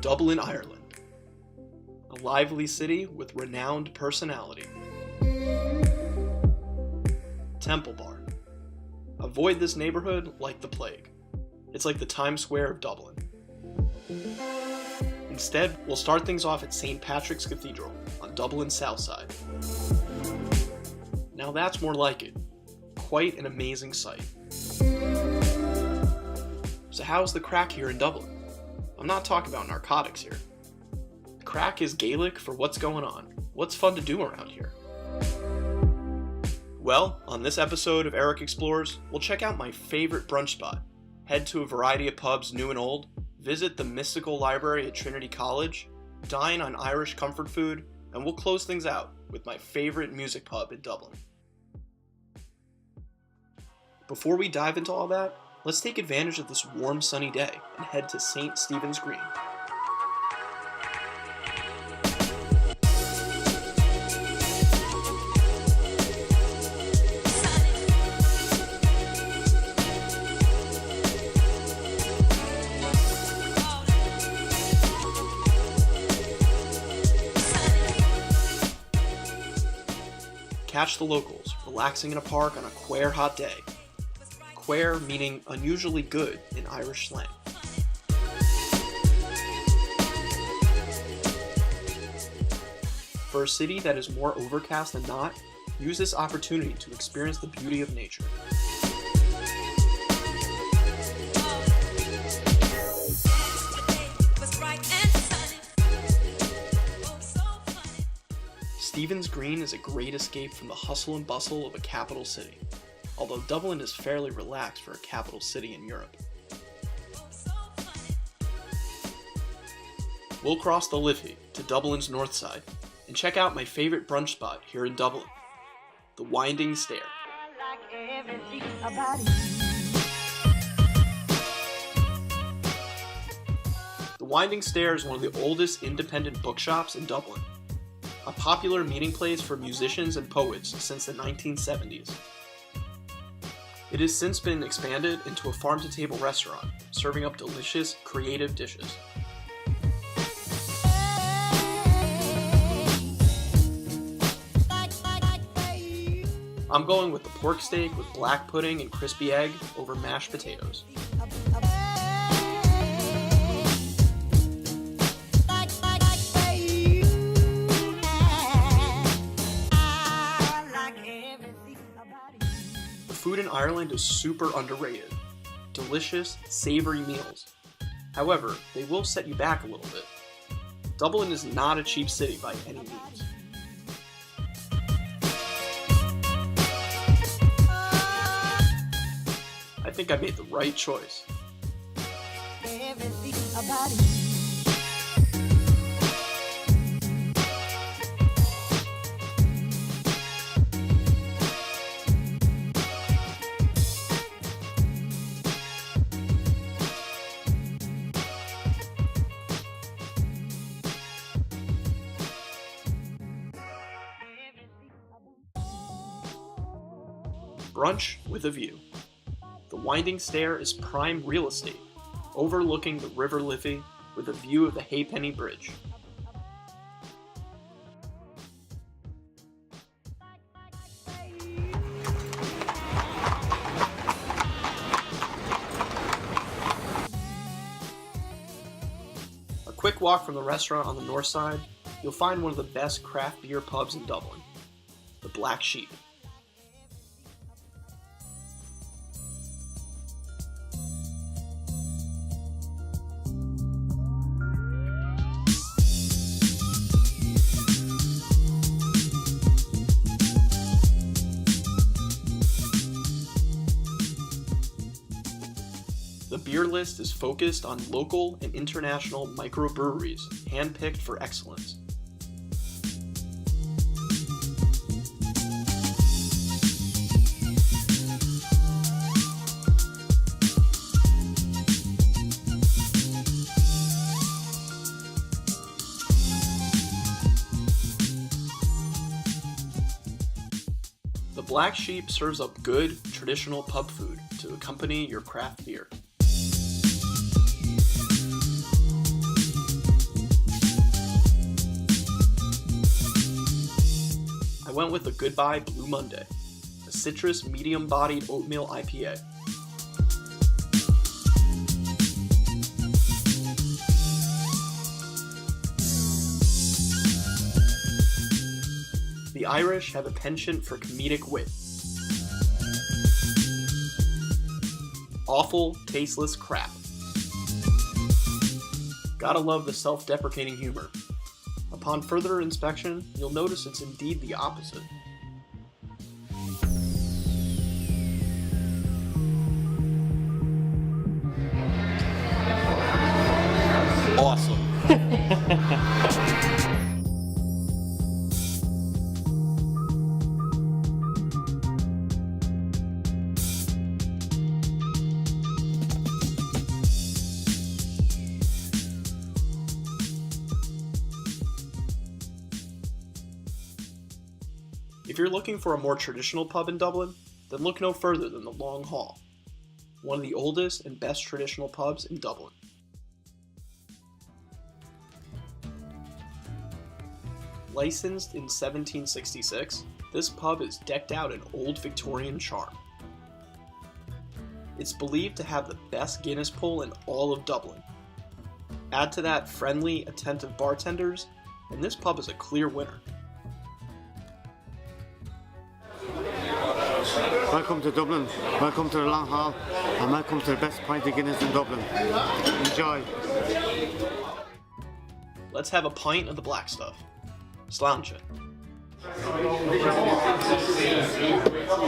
Dublin, Ireland. A lively city with renowned personality. Temple Bar. Avoid this neighborhood like the plague. It's like the Times Square of Dublin. Instead, we'll start things off at St. Patrick's Cathedral on Dublin's south side. Now that's more like it. Quite an amazing sight. So how's the craic here in Dublin? I'm not talking about narcotics here. Craic is Gaelic for what's going on. What's fun to do around here? Well, on this episode of Eric Explores, we'll check out my favorite brunch spot, head to a variety of pubs new and old, visit the mystical library at Trinity College, dine on Irish comfort food, and we'll close things out with my favorite music pub in Dublin. Before we dive into all that, let's take advantage of this warm sunny day and head to St. Stephen's Green. Catch the locals relaxing in a park on a queer hot day. Queer meaning unusually good in Irish slang. For a city that is more overcast than not, use this opportunity to experience the beauty of nature. Stephen's Green is a great escape from the hustle and bustle of a capital city, although Dublin is fairly relaxed for a capital city in Europe. We'll cross the Liffey to Dublin's north side and check out my favorite brunch spot here in Dublin, the Winding Stair. The Winding Stair is one of the oldest independent bookshops in Dublin, a popular meeting place for musicians and poets since the 1970s. It has since been expanded into a farm-to-table restaurant, serving up delicious, creative dishes. I'm going with the pork steak with black pudding and crispy egg over mashed potatoes. Food in Ireland is super underrated. Delicious, savory meals. However, they will set you back a little bit. Dublin is not a cheap city by any means. I think I made the right choice. Brunch with a view. The Winding Stair is prime real estate, overlooking the River Liffey with a view of the Halfpenny Bridge. A quick walk from the restaurant on the north side, you'll find one of the best craft beer pubs in Dublin, the Black Sheep. The beer list is focused on local and international microbreweries, handpicked for excellence. The Black Sheep serves up good, traditional pub food to accompany your craft beer. went with a Goodbye Blue Monday, a citrus medium-bodied oatmeal IPA. The Irish have a penchant for comedic wit. Awful, tasteless crap. Gotta love the self-deprecating humor. Upon further inspection, you'll notice it's indeed the opposite. Awesome. If you're looking for a more traditional pub in Dublin, then look no further than the Long Hall, one of the oldest and best traditional pubs in Dublin. Licensed in 1766, this pub is decked out in old Victorian charm. It's believed to have the best Guinness pull in all of Dublin. Add to that friendly, attentive bartenders, and this pub is a clear winner. Welcome to Dublin, welcome to the Long Hall, and welcome to the best pint of Guinness in Dublin. Enjoy. Let's have a pint of the black stuff. Sláinte.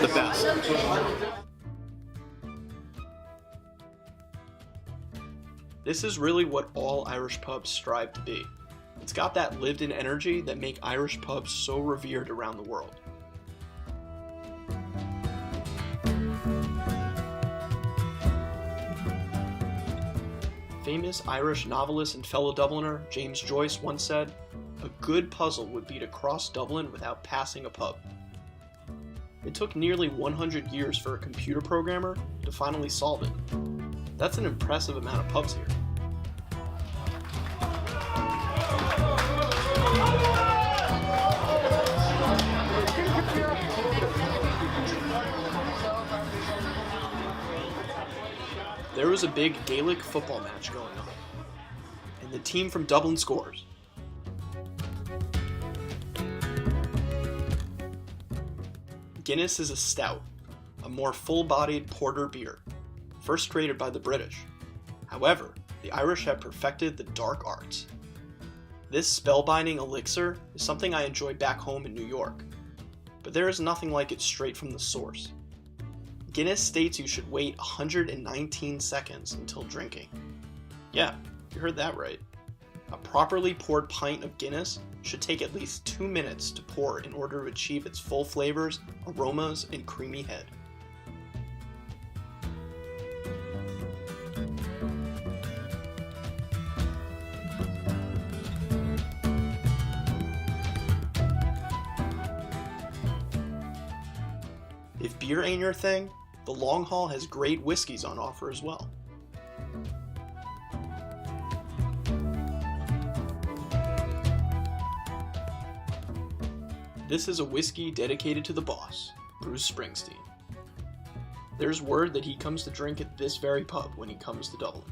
The best. This is really what all Irish pubs strive to be. It's got that lived-in energy that make Irish pubs so revered around the world. Famous Irish novelist and fellow Dubliner James Joyce once said, "A good puzzle would be to cross Dublin without passing a pub." It took nearly 100 years for a computer programmer to finally solve it. That's an impressive amount of pubs here. There was a big Gaelic football match going on, and the team from Dublin scores. Guinness is a stout, a more full-bodied porter beer, first created by the British. However, the Irish have perfected the dark arts. This spellbinding elixir is something I enjoy back home in New York, but there is nothing like it straight from the source. Guinness states you should wait 119 seconds until drinking. Yeah, you heard that right. A properly poured pint of Guinness should take at least 2 minutes to pour in order to achieve its full flavors, aromas, and creamy head. If beer ain't your thing, the Long Hall has great whiskeys on offer as well. This is a whiskey dedicated to the boss, Bruce Springsteen. There's word that he comes to drink at this very pub when he comes to Dublin.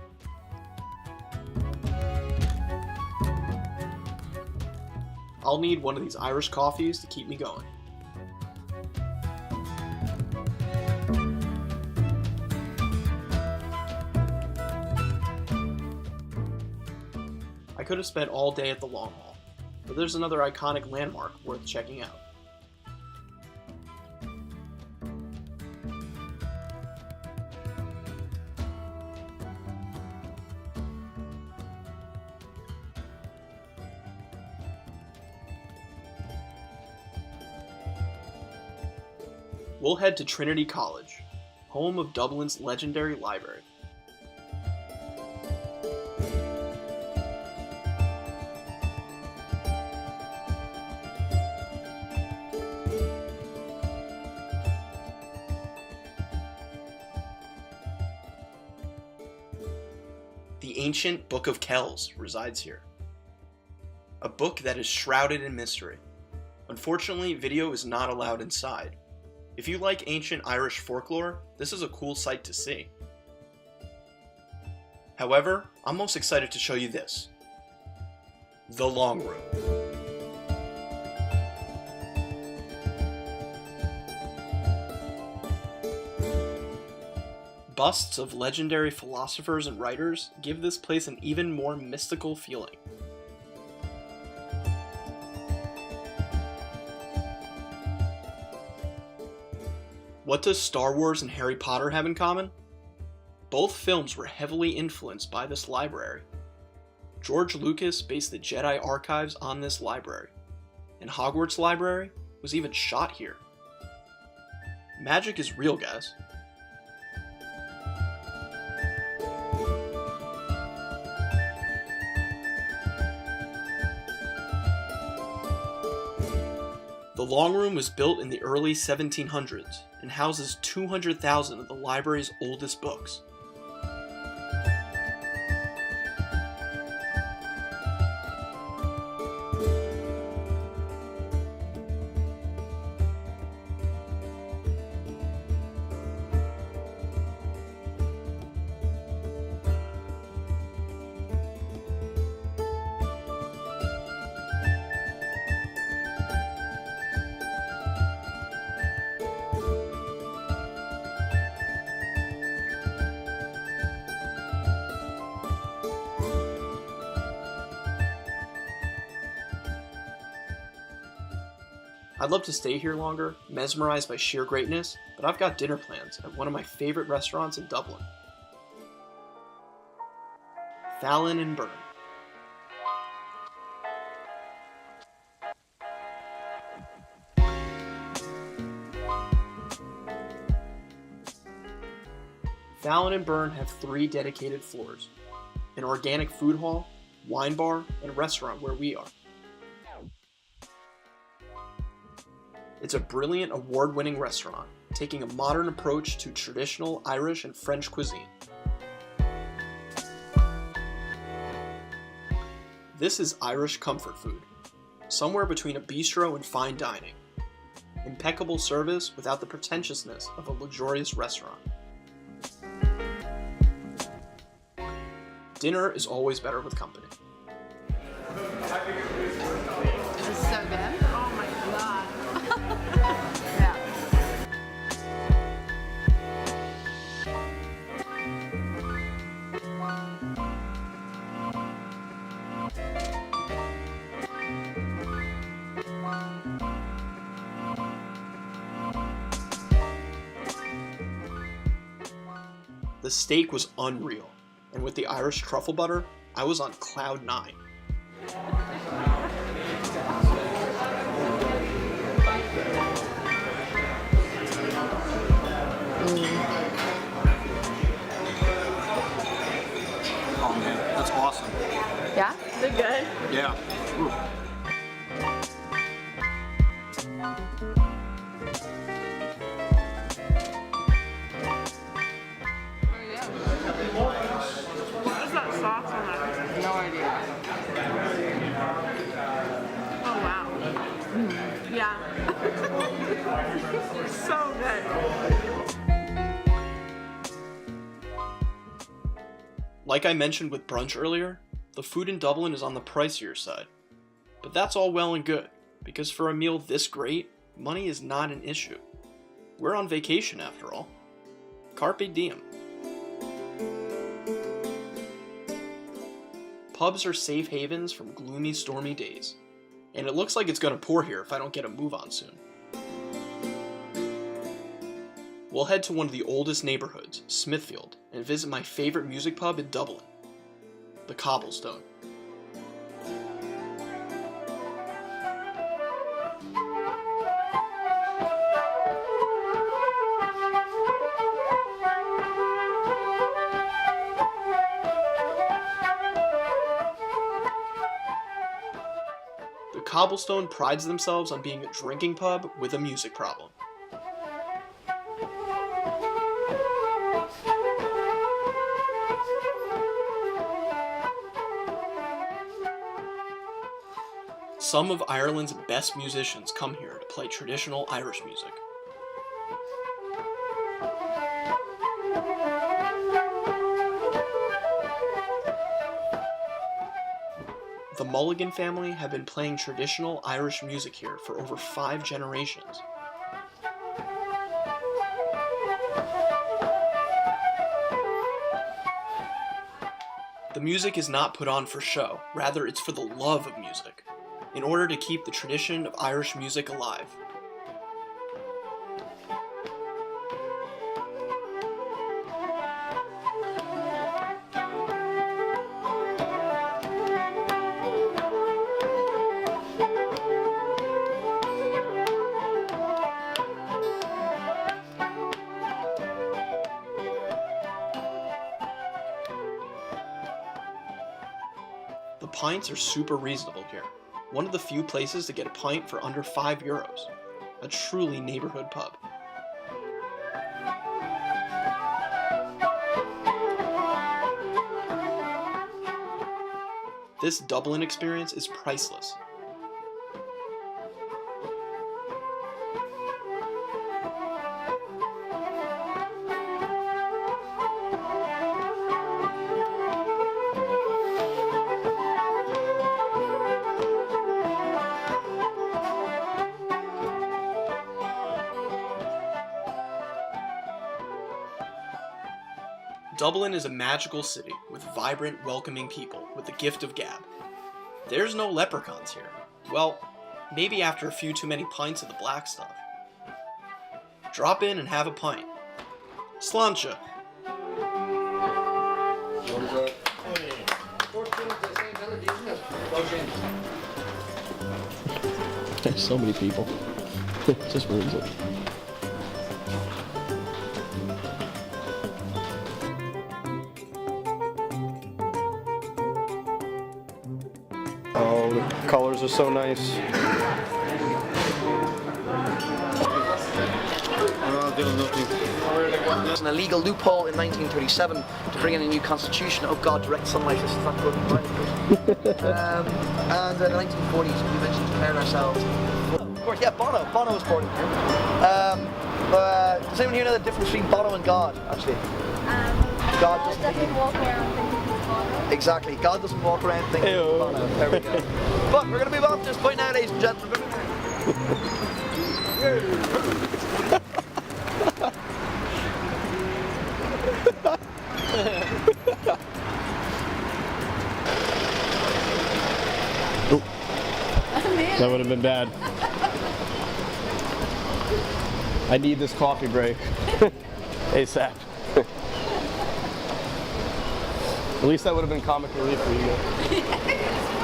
I'll need one of these Irish coffees to keep me going. I could have spent all day at the Long Hall, but there's another iconic landmark worth checking out. We'll head to Trinity College, home of Dublin's legendary library. The ancient Book of Kells resides here. A book that is shrouded in mystery. Unfortunately, video is not allowed inside. If you like ancient Irish folklore, this is a cool sight to see. However, I'm most excited to show you this. The Long Room. Busts of legendary philosophers and writers give this place an even more mystical feeling. What does Star Wars and Harry Potter have in common? Both films were heavily influenced by this library. George Lucas based the Jedi archives on this library, and Hogwarts Library was even shot here. Magic is real, guys. The Long Room was built in the early 1700s and houses 200,000 of the library's oldest books. I'd love to stay here longer, mesmerized by sheer greatness, but I've got dinner plans at one of my favorite restaurants in Dublin. Fallon Burn. Fallon and Byrne have 3 dedicated floors, an organic food hall, wine bar, and restaurant where we are. It's a brilliant award-winning restaurant, taking a modern approach to traditional Irish and French cuisine. This is Irish comfort food, somewhere between a bistro and fine dining. Impeccable service without the pretentiousness of a luxurious restaurant. Dinner is always better with company. This is so good. Oh my god. Yeah. The steak was unreal, and with the Irish truffle butter, I was on cloud 9. Oh man, that's awesome. Yeah? They're good. Yeah. Ooh. What is that sauce on that? No idea. Oh wow. Yeah. So good. Like I mentioned with brunch earlier, the food in Dublin is on the pricier side. But that's all well and good, because for a meal this great, money is not an issue. We're on vacation after all. Carpe diem. Pubs are safe havens from gloomy, stormy days, and it looks like it's gonna pour here if I don't get a move on soon. We'll head to one of the oldest neighborhoods, Smithfield, and visit my favorite music pub in Dublin, the Cobblestone. The Cobblestone prides themselves on being a drinking pub with a music problem. Some of Ireland's best musicians come here to play traditional Irish music. The Mulligan family have been playing traditional Irish music here for over 5 generations. The music is not put on for show, rather it's for the love of music, in order to keep the tradition of Irish music alive. The pints are super reasonable here. One of the few places to get a pint for under €5. A truly neighborhood pub. This Dublin experience is priceless. Dublin is a magical city with vibrant, welcoming people with the gift of gab. There's no leprechauns here. Well, maybe after a few too many pints of the black stuff. Drop in and have a pint. Sláinte. There's so many people. It just ruins it. Oh, the colors are so nice. There's an illegal loophole in 1937 to bring in a new constitution. Oh God, direct sunlight, this is not good. And in the 1940s, we eventually prepared ourselves. Of course, yeah, Bono was born here. Does anyone here know the difference between Bono and God, actually? God doesn't walk around thinking he's Bono. Exactly, God doesn't walk around thinking he's Bono. There we go. But we're going to move on to this point now, ladies and gentlemen. That would have been bad. I need this coffee break. ASAP. At least that would have been comic relief for you guys.